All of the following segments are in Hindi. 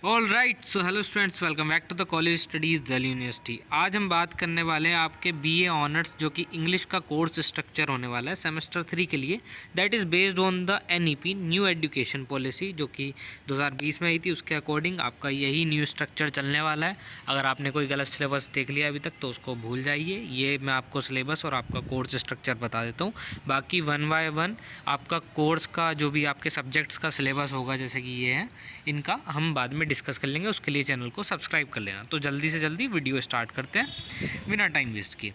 All right, so hello students, welcome back to the college studies Delhi University. आज हम बात करने वाले हैं आपके बीए ऑनर्स जो कि इंग्लिश का कोर्स स्ट्रक्चर होने वाला है सेमेस्टर 3 के लिए। That is based on the NEP new education policy जो कि 2020 में आई थी। उसके अकॉर्डिंग आपका यही न्यू स्ट्रक्चर चलने वाला है। अगर आपने कोई गलत सिलेबस देख लिया अभी तक तो उसको भूल जाइए। ये मैं आपको सिलेबस और आपका कोर्स स्ट्रक्चर बता देता हूँ। बाकी वन बाय वन आपका कोर्स का जो भी आपके सब्जेक्ट्स का सिलेबस होगा, जैसे कि ये है, इनका हम बाद में डिस्कस कर लेंगे। उसके लिए चैनल को सब्सक्राइब कर लेना। तो जल्दी से जल्दी वीडियो स्टार्ट करते हैं बिना टाइम वेस्ट किए।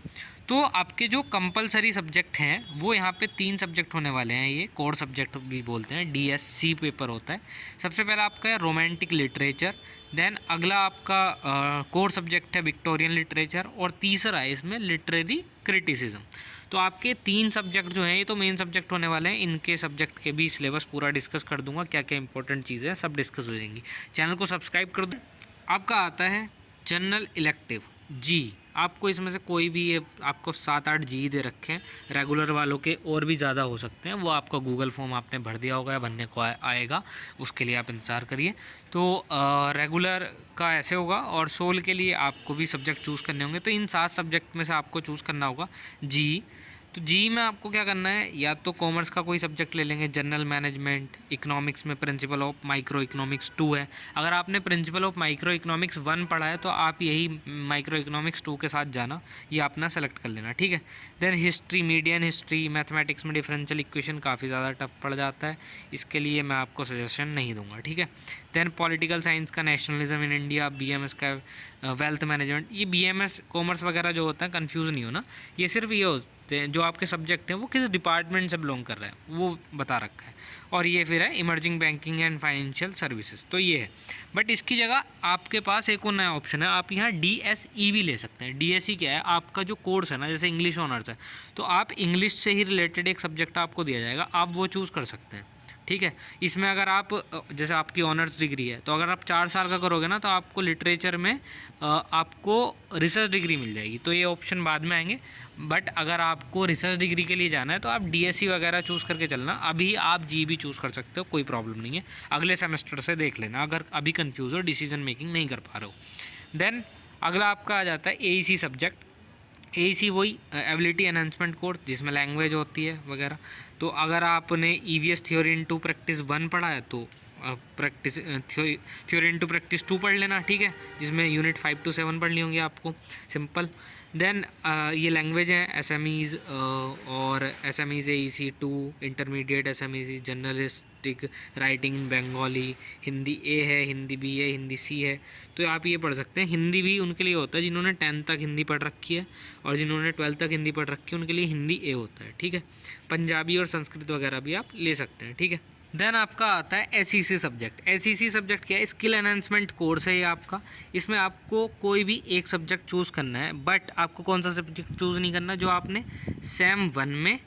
तो आपके जो कंपलसरी सब्जेक्ट हैं वो यहाँ पे 3 सब्जेक्ट होने वाले हैं। ये कोर सब्जेक्ट भी बोलते हैं, डीएससी पेपर होता है। सबसे पहला आपका है रोमांटिक लिटरेचर, देन अगला आपका कोर सब्जेक्ट है विक्टोरियन लिटरेचर, और तीसरा है इसमें लिटरेरी क्रिटिसिज्म। तो आपके 3 सब्जेक्ट जो हैं ये तो मेन सब्जेक्ट होने वाले हैं। इनके सब्जेक्ट के भी सिलेबस पूरा डिस्कस कर दूंगा, क्या क्या इंपॉर्टेंट चीज़ें हैं सब डिस्कस हो जाएंगी। चैनल को सब्सक्राइब कर दो। आपका आता है जनरल इलेक्टिव जी। आपको इसमें से कोई भी, ये आपको 7-8 जी दे रखे हैं। रेगुलर वालों के और भी ज़्यादा हो सकते हैं। वो आपका गूगल फॉर्म आपने भर दिया होगा या भरने को आएगा, उसके लिए आप इंतज़ार करिए। तो रेगुलर का ऐसे होगा, और सोल के लिए आपको भी सब्जेक्ट चूज़ करने होंगे। तो इन 7 सब्जेक्ट में से आपको चूज़ करना होगा जी। तो जी में आपको क्या करना है, या तो कॉमर्स का कोई सब्जेक्ट ले लेंगे, जनरल मैनेजमेंट। इकोनॉमिक्स में प्रिंसिपल ऑफ माइक्रो इकोनॉमिक्स 2 है। अगर आपने प्रिंसिपल ऑफ माइक्रो इकोनॉमिक्स 1 पढ़ा है तो आप यही माइक्रो इकोनॉमिक्स 2 के साथ जाना, ये अपना सेलेक्ट कर लेना, ठीक है। Then history, median history, mathematics में डिफरेंशियल इक्वेशन काफ़ी ज़्यादा टफ पड़ जाता है, इसके लिए मैं आपको सजेशन नहीं दूंगा, ठीक है। देन पॉलिटिकल साइंस का नेशनलिज्म इन इंडिया, बीएमएस का वेल्थ मैनेजमेंट। ये बीएमएस कॉमर्स वगैरह जो होता है, कन्फ्यूज़ नहीं होना, ये सिर्फ ये होता है जो आपके सब्जेक्ट हैं वो किस डिपार्टमेंट से बिलोंग कर रहे हैं वो बता रखा है। और ये फिर है emerging banking and financial services, तो ये है। बट इसकी जगह आपके पास एक और नया ऑप्शन है, आप यहाँ डीएसई भी ले सकते हैं। डीएसई क्या है, आपका जो कोर्स है ना, जैसे इंग्लिश ऑनर्स है तो आप इंग्लिश से ही रिलेटेड एक सब्जेक्ट आपको दिया जाएगा, आप वो चूज़ कर सकते हैं, ठीक है। इसमें अगर आप, जैसे आपकी ऑनर्स डिग्री है तो अगर आप 4 साल का करोगे ना तो आपको लिटरेचर में आपको रिसर्च डिग्री मिल जाएगी। तो ये ऑप्शन बाद में आएंगे। बट अगर आपको रिसर्च डिग्री के लिए जाना है तो आप डीएससी वगैरह चूज़ करके चलना। अभी आप जी भी चूज़ कर सकते हो, कोई प्रॉब्लम नहीं है। अगले सेमेस्टर से देख लेना अगर अभी कन्फ्यूज़ हो, डिसीजन मेकिंग नहीं कर पा रहे हो। देन अगला आपका आ जाता है एईसी सब्जेक्ट। एईसी वही एबिलिटी एनहांसमेंट कोर्स जिसमें लैंग्वेज होती है वगैरह। तो अगर आपने ईवीएस थ्योरी इनटू प्रैक्टिस 1 पढ़ा है तो प्रैक्टिस थ्योरी इनटू प्रैक्टिस 2 पढ़ लेना, ठीक है, जिसमें यूनिट 5 to 7 पढ़नी होंगी आपको, सिंपल। देन ये लैंग्वेज हैं एसएमईज़, और SMEs AEC 2, intermediate SMEs, journalistic writing in Bengali, Hindi A है, हिंदी बी है, हिंदी सी है। तो आप ये पढ़ सकते हैं। हिंदी भी उनके लिए होता है जिन्होंने 10th तक हिंदी पढ़ रखी है, और जिन्होंने 12th तक हिंदी पढ़ रखी है उनके लिए हिंदी ए होता है, ठीक है। पंजाबी और संस्कृत वगैरह भी आप ले सकते हैं, ठीक है। देन आपका आता है एसईसी सब्जेक्ट। एसईसी सब्जेक्ट क्या है, स्किल एनहांसमेंट कोर्स है ये आपका। इसमें आपको कोई भी एक सब्जेक्ट चूज़ करना है, बट आपको कौन सा सब्जेक्ट चूज़ नहीं करना जो आपने सेम 1 में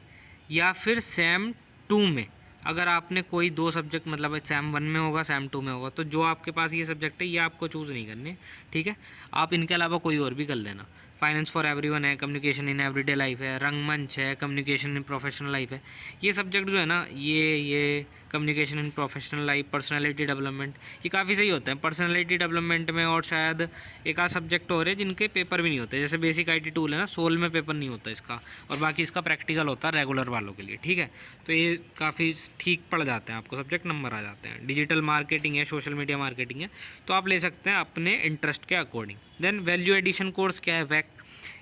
या फिर सेम 2 में, अगर आपने कोई 2 सब्जेक्ट, मतलब सेम 1 में होगा सेम 2 में होगा, तो जो आपके पास ये सब्जेक्ट है ये आपको चूज़ नहीं करने, ठीक है। आप इनके अलावा कोई और भी कर लेना। फाइनेंस फॉर एवरीवन है, कम्युनिकेशन इन एवरीडे लाइफ है, रंगमंच है, कम्युनिकेशन इन प्रोफेशनल लाइफ है। ये सब्जेक्ट जो है ना, ये communication in professional life, personality development, ये काफ़ी सही होता है। पर्सनालिटी डेवलपमेंट में और शायद एक आध सब्जेक्ट और है जिनके पेपर भी नहीं होते, जैसे बेसिक आईटी टूल है ना, सोल में पेपर नहीं होता इसका, और बाकी इसका प्रैक्टिकल होता है रेगुलर वालों के लिए, ठीक है। तो ये काफ़ी ठीक पड़ जाते हैं, आपको सब्जेक्ट नंबर आ जाते हैं। डिजिटल मार्केटिंग है, सोशल मीडिया मार्केटिंग है, तो आप ले सकते हैं अपने इंटरेस्ट के according. Then value addition course क्या है, वैक।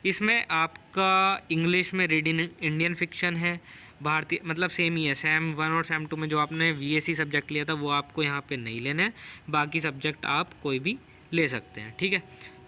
इसमें आपका इंग्लिश में रीडिंग इंडियन फिक्शन है, भारतीय, मतलब सेम ही है। सेम 1 और सेम 2 में जो आपने वीएससी सब्जेक्ट लिया था वो आपको यहाँ पे नहीं लेना है, बाकी सब्जेक्ट आप कोई भी ले सकते हैं, ठीक है।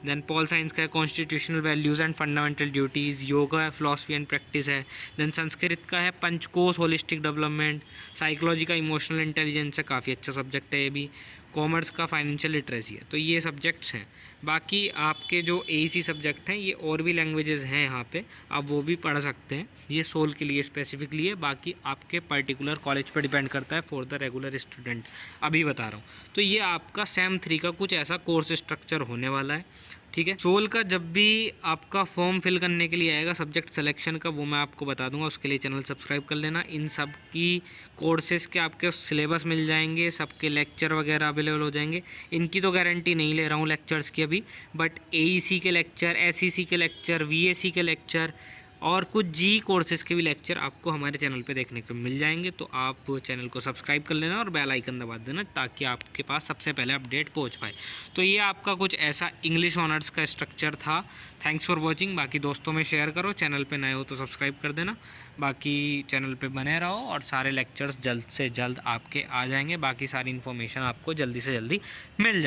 देन पॉल साइंस का है constitutional values and fundamental duties, yoga है, फिलॉसफी एंड प्रैक्टिस है। देन संस्कृत का है पंचकोश होलिस्टिक डेवलपमेंट, साइकोलॉजी का इमोशनल इंटेलिजेंस है, काफ़ी अच्छा सब्जेक्ट है ये भी। कॉमर्स का फाइनेंशियल लिटरेसी है। तो ये सब्जेक्ट्स हैं। बाकी आपके जो एईसी सब्जेक्ट हैं ये और भी लैंग्वेजेस हैं यहाँ पे, आप वो भी पढ़ सकते हैं। ये सोल के लिए स्पेसिफिकली है, बाकी आपके पर्टिकुलर कॉलेज पर डिपेंड करता है। फॉर द रेगुलर स्टूडेंट अभी बता रहा हूँ। तो ये आपका सेम 3 का कुछ ऐसा कोर्स स्ट्रक्चर होने वाला है। ठीक है। सोल का जब भी आपका फॉर्म फिल करने के लिए आएगा सब्जेक्ट सिलेक्शन का, वो मैं आपको बता दूंगा, उसके लिए चैनल सब्सक्राइब कर लेना। इन सब की कोर्सेज़ के आपके सिलेबस मिल जाएंगे, सबके लेक्चर वगैरह अवेलेबल हो जाएंगे। इनकी तो गारंटी नहीं ले रहा हूँ लेक्चर्स की अभी, बट AEC के लेक्चर, SEC के लेक्चर, VAC के लेक्चर और कुछ जी कोर्सेज़ के भी लेक्चर आपको हमारे चैनल पे देखने को मिल जाएंगे। तो आप चैनल को सब्सक्राइब कर लेना और बेल आइकन दबा देना ताकि आपके पास सबसे पहले अपडेट पहुंच पाए। तो ये आपका कुछ ऐसा इंग्लिश ऑनर्स का स्ट्रक्चर था। Thanks for watching. बाकी दोस्तों में शेयर करो, चैनल पे नए हो तो सब्सक्राइब कर देना। बाकी चैनल पे बने रहो और सारे लेक्चर्स जल्द से जल्द आपके आ जाएंगे। बाकी सारी इन्फॉर्मेशन आपको जल्दी से जल्दी मिल जाए।